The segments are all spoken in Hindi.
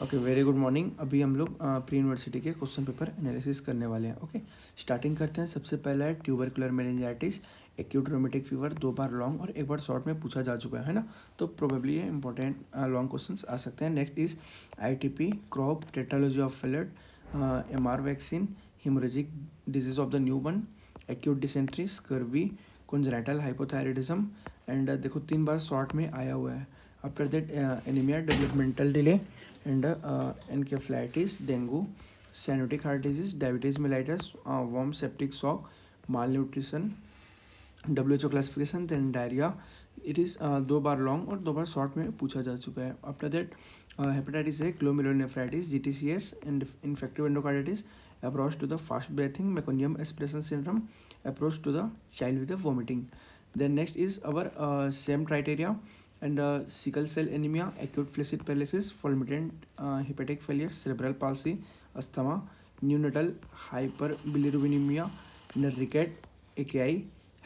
Okay, very good morning. अभी हम लोग प्री यूनिवर्सिटी के क्वेश्चन पेपर एनालिसिस करने वाले हैं। ओके, स्टार्टिंग करते हैं। सबसे पहला है tubercular meningitis, acute rheumatic fever, 2 बार लॉन्ग और 1 बार शॉर्ट में पूछा जा चुका है ना। तो प्रोबेबली ये इंपॉर्टेंट लॉन्ग क्वेश्चंस आ सकते हैं। Next is ITP, crop, tetralogy of Fallot, MR vaccine, haemorrhagic disease of the newborn, acute dysentery, scurvy, congenital hypothyroidism and देखो 3 बार शॉर्ट में आया हुआ है। After that anaemia, developmental delay and encephalitis, dengue, cyanotic heart disease, diabetes mellitus, warm septic shock, malnutrition, WHO classification, then diarrhoea. It is 2 बार लॉन्ग और 2 बार शॉर्ट में पूछा जा चुका है। After that hepatitis A, glomerulonephritis, GTCS and infective endocarditis, approach to the fast breathing, meconium aspiration syndrome, approach to the child with vomiting. Then next is our same criteria and sickle cell anemia, acute flaccid paralysis, fulminant hepatic failure, cerebral palsy, asthma, neonatal hyperbilirubinemia, ricket, AKI,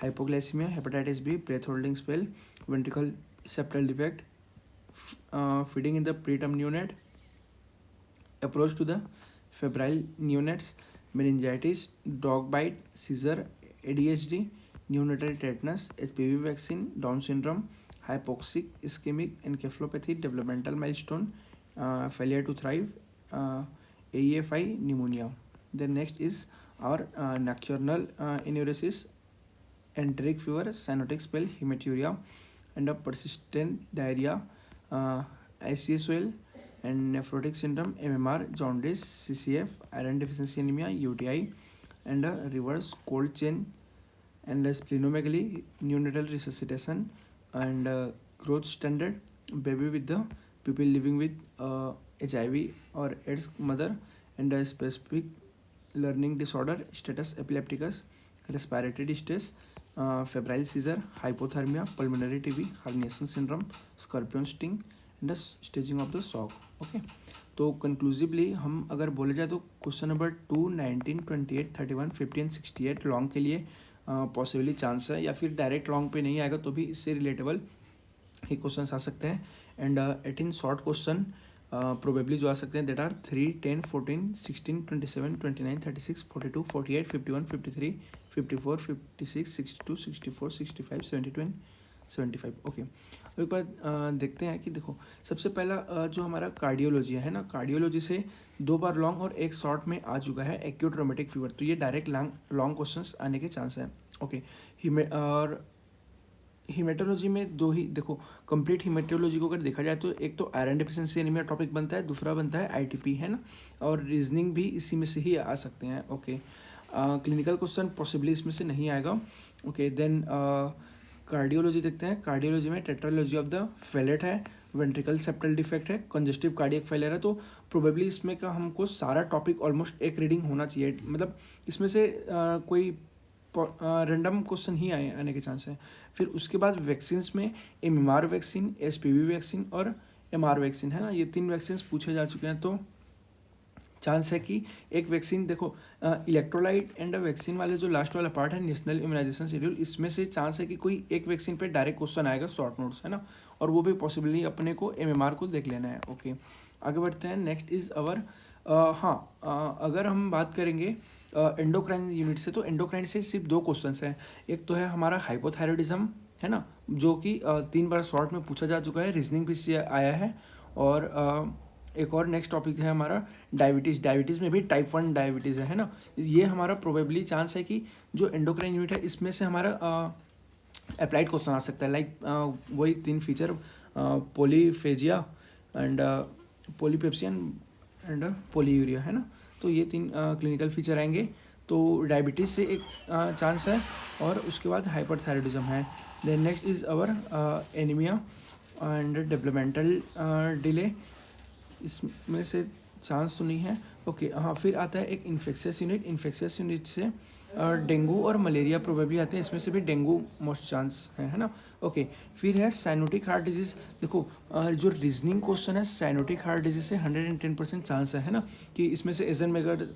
hypoglycemia, hepatitis B, breath holding spell, ventricle septal defect, feeding in the preterm neonate, approach to the febrile neonates, meningitis, dog bite, seizure, ADHD, neonatal tetanus, HPV vaccine, Down syndrome, hypoxic ischemic encephalopathy, developmental milestone, failure to thrive, AEFI, pneumonia. Then next is our nocturnal enuresis, enteric fever, cyanotic spell, hematuria, and a persistent diarrhea, ICSOL, and nephrotic syndrome, MMR, jaundice, CCF, iron deficiency anemia, UTI, and a reverse cold chain, and a splenomegaly, neonatal resuscitation, and growth standard, baby with the people living with HIV or AIDS mother, and a specific learning disorder, status epilepticus, respiratory distress, febrile seizure, hypothermia, pulmonary TB, herniation syndrome, scorpion sting, and the staging of the shock. Okay, तो कंक्लूसिवली हम अगर बोले जाए तो क्वेश्चन नंबर 2, 19, 28, 31, 50 एंड 68 लॉन्ग के लिए पॉसिबली चांस है, या फिर डायरेक्ट लॉन्ग पे नहीं आएगा तो भी इससे रिलेटेबल ही क्वेश्चन आ सकते हैं। एंड 18 शॉर्ट क्वेश्चन प्रोबेबली जो आ सकते हैं दैट आर 3, 10, 14, 16, 27, 29, 36, 42, 48, 51, 53, 54, 56, 62, 64, 65, 72 एंड 75। ओके, अब एक बार देखते हैं कि देखो सबसे पहला जो हमारा कार्डियोलॉजी है ना, कार्डियोलॉजी से 2 बार लॉन्ग और 1 शॉर्ट में आ चुका है एक्यूट रोमेटिक फीवर, तो ये डायरेक्ट लॉन्ग क्वेश्चंस आने के चांस है। ओके, और हीमेटोलॉजी में 2 ही देखो, कंप्लीट हीमेटोलॉजी को अगर देखा जाए तो एक तो आयरन डिफिशिएंसी एनीमिया टॉपिक बनता है, दूसरा बनता है आईटीपी, है ना, और रीजनिंग भी इसी में से ही आ सकते हैं। ओके, क्लिनिकल क्वेश्चन पॉसिबली इसमें से नहीं आएगा। ओके, देन कार्डियोलॉजी देखते हैं। कार्डियोलॉजी में टेट्रालॉजी ऑफ द फेलेट है, वेंट्रिकल सेप्टल डिफेक्ट है, कंजेस्टिव कार्डियक फेलियर है, तो प्रोबेबली इसमें का हमको सारा टॉपिक ऑलमोस्ट एक रीडिंग होना चाहिए, मतलब इसमें से कोई रैंडम क्वेश्चन ही आने के चांस है। फिर उसके बाद वैक्सीन्स में एमआर वैक्सीन, एसपीवी वैक्सीन और एमआर वैक्सीन, है ना, ये 3 वैक्सीन पूछे जा चुके हैं, तो चांस है कि एक वैक्सीन देखो इलेक्ट्रोलाइट एंड वैक्सीन वाले जो लास्ट वाला पार्ट है नेशनल इम्यूनाइजेशन शेड्यूल, इसमें से चांस है कि कोई एक वैक्सीन पे डायरेक्ट क्वेश्चन आएगा शॉर्ट नोट्स, है ना, और वो भी पॉसिबली अपने को एमएमआर को देख लेना है। ओके, आगे बढ़ते हैं। नेक्स्ट इज अवर अगर हम बात करेंगे एंडोक्राइन यूनिट से, तो एंडोक्राइन से सिर्फ 2 क्वेश्चन हैं। एक तो है हमारा हाइपोथायरॉयडिज्म, है ना, जो कि 3 बार शॉर्ट में पूछा जा चुका है, रीजनिंग भी से आया है, और एक और नेक्स्ट टॉपिक है हमारा डायबिटीज़। डायबिटीज़ में भी टाइप 1 डायबिटीज़ है ना, ये हमारा प्रोबेबली चांस है कि जो एंडोक्राइन यूनिट है इसमें से हमारा अप्लाइड क्वेश्चन आ सकता है, लाइक वही 3 फीचर, पोलीफेजिया एंड पोलीपेप्सियन एंड पोलीयूरिया, है ना, तो ये 3 क्लिनिकल फीचर आएंगे, तो डायबिटीज़ से एक चांस है, और उसके बाद हाइपरथायरॉयडिज्म है। Then next is our anaemia and developmental delay, इसमें से चांस तो नहीं है। ओके, हाँ, फिर आता है एक इन्फेक्शियस यूनिट, इन्फेक्शियस यूनिट से डेंगू और मलेरिया प्रोबेबली आते हैं, इसमें से भी डेंगू मोस्ट चांस है ना। ओके, फिर है साइनोटिक हार्ट डिजीज़। देखो जो रीजनिंग क्वेश्चन है साइनोटिक हार्ट डिजीज से 110% चांस है ना, कि इसमें से एजन मेगर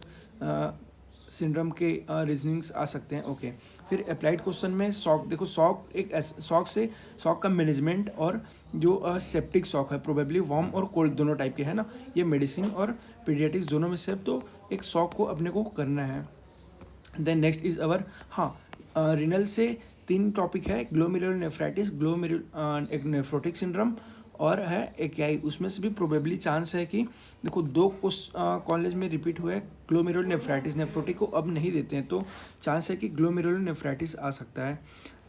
सिंड्रोम के रीजनिंग्स आ सकते हैं। ओके, फिर अप्लाइड क्वेश्चन में शॉक, देखो शॉक एक शॉक का मैनेजमेंट और जो सेप्टिक शॉक है प्रोबेबली वार्म और कोल्ड दोनों टाइप के है ना, ये मेडिसिन और पीडियाट्रिक्स दोनों में से तो एक शॉक को अपने को करना है। Then next is our renal से 3 टॉपिक है, ग्लोमेरुलोनेफ्राइटिस, एक नेफ्रोटिक सिंड्रोम और है एकेआई। उसमें से भी प्रोबेबली चांस है कि देखो 2 कॉलेज में रिपीट हुआ है ग्लोमेरुलोनेफ्राइटिस, नेफ्रोटिक को अब नहीं देते हैं तो चांस है कि ग्लोमेरुलोनेफ्राइटिस आ सकता है।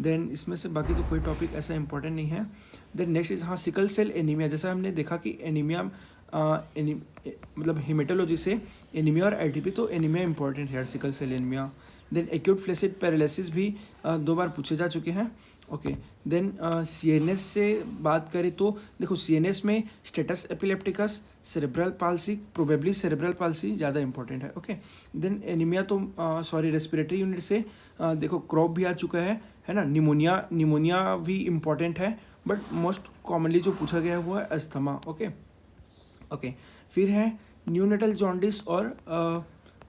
देन इसमें से बाकी तो कोई टॉपिक ऐसा इंपॉर्टेंट नहीं है। Then next is sickle cell anaemia, जैसा हमने देखा कि एनीमिया मतलब हेमेटोलॉजी से एनीमिया और एलटीपी, तो एनीमिया इंपॉर्टेंट है, sickle cell anaemia. Then acute flaccid paralysis भी 2 बार पूछे जा चुके हैं। ओके, देन सीएनएस से बात करें तो देखो सीएनएस में status epilepticus, cerebral palsy, probably cerebral palsy ज़्यादा इंपॉर्टेंट है। ओके, देन एनीमिया तो रेस्पिरेटरी यूनिट से देखो क्रॉप भी आ चुका है ना, निमोनिया भी इम्पॉर्टेंट है, बट मोस्ट कॉमनली जो पूछा गया हुआ है अस्थमा। ओके, फिर है न्यूनेटल जॉन्डिस और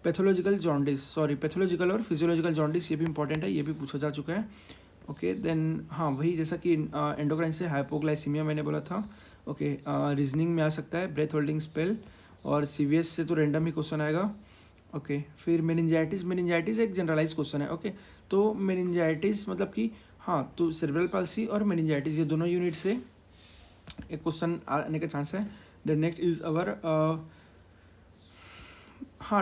पैथोलॉजिकल और फिजियोलॉजिकल जॉन्डिस, ये भी इंपॉर्टेंट है, ये भी पूछा जा चुका है। ओके, देन वही जैसा कि एंडोक्राइन से हाइपोग्लाइसीमिया मैंने बोला था। ओके, रीजनिंग में आ सकता है ब्रेथ होल्डिंग स्पेल, और सीवीएस से तो रैंडम ही क्वेश्चन आएगा। ओके, फिर मेनिंजाइटिस एक जनरलाइज क्वेश्चन है। ओके, तो मेनिंजाइटिस मतलब कि तो सेरेब्रल पाल्सी और मेनिंजाइटिस ये दोनों यूनिट से एक क्वेश्चन आने का चांस है। Then next is our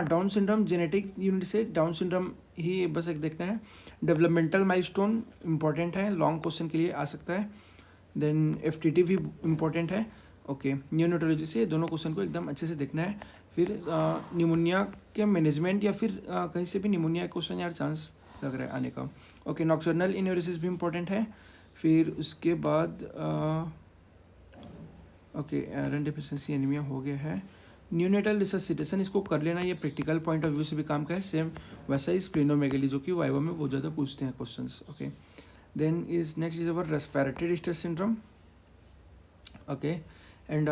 Down syndrome, genetic unit से डाउन सिंड्रोम ही बस एक देखना है। डेवलपमेंटल माइलस्टोन इंपॉर्टेंट है, लॉन्ग क्वेश्चन के लिए आ सकता है। देन एफटीटी भी इम्पॉर्टेंट है। ओके, न्यूनेटोलॉजी से दोनों क्वेश्चन को एकदम अच्छे से देखना है। फिर निमोनिया के मैनेजमेंट या फिर कहीं से भी निमोनिया क्वेश्चन यार चांस लग रहा है आने का। ओके, नॉक्टर्नल इन्यूरिसिस भी इम्पॉर्टेंट है। फिर उसके बाद आयरन डेफिशिएंसी एनीमिया हो गया है। न्यूनेटल रिससिटेशन इसको कर लेना, ये प्रैक्टिकल पॉइंट ऑफ व्यू से भी काम का है, सेम वैसा ही स्प्लेनोमेगेली जो कि वाइवा में बहुत ज़्यादा पूछते हैं questions. Okay, then is next is our respiratory distress syndrome. Okay, and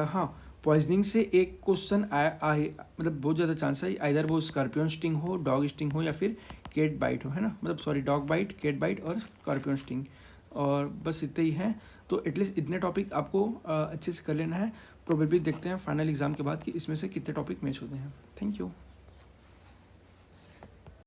poisoning से एक क्वेश्चन मतलब बहुत ज़्यादा चांस है, आइदर वो स्कॉर्पियन स्टिंग हो, डॉग स्टिंग हो या फिर कैट बाइट हो, है ना, मतलब डॉग बाइट, कैट बाइट और स्कॉर्पियन स्टिंग, और बस इतने ही हैं। तो एटलीस्ट इतने टॉपिक आपको अच्छे से कर लेना है। प्रोबेबली देखते हैं फाइनल एग्जाम के बाद कि इसमें से कितने टॉपिक मैच होते हैं। Thank you.